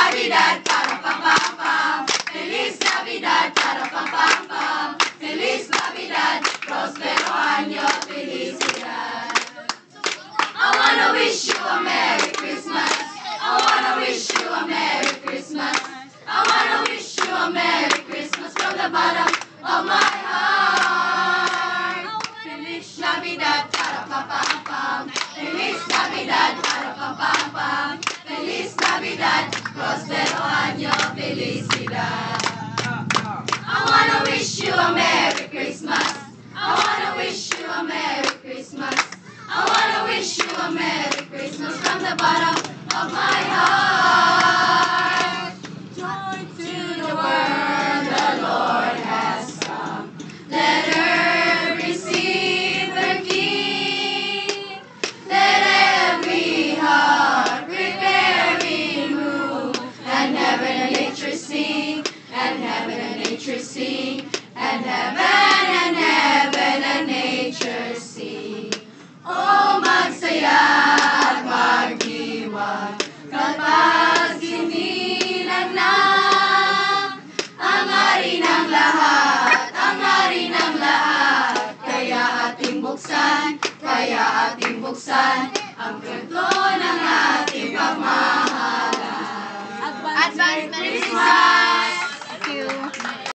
Navidad, para pam pam pam. Feliz Navidad, para pam pam pam. Feliz Navidad, prospero año, felicidad. I wanna wish you a Merry Christmas. I wanna wish you a Merry Christmas. I wanna wish you a Merry Christmas from the bottom of my heart. Feliz Navidad, para pam pam pam. Feliz Navidad, para pam pam pam. Feliz Navidad, prospero año, felicidad. I wanna wish you a Merry Christmas. I wanna wish you a Merry Christmas. I wanna wish you a Merry Christmas from the bottom of my heart. Joy to the world, the Lord has come. Let earth receive her King. Let every heart prepare in room. And heaven and nature sing. And heaven and nature sing. And heaven and nature sing. Oh, magsaya at magdiwag kapag ginilang na ang hari ng lahat, ang hari ng lahat. Kaya ating buksan ang kwento ng ating pagmahalan. Advance Christmas!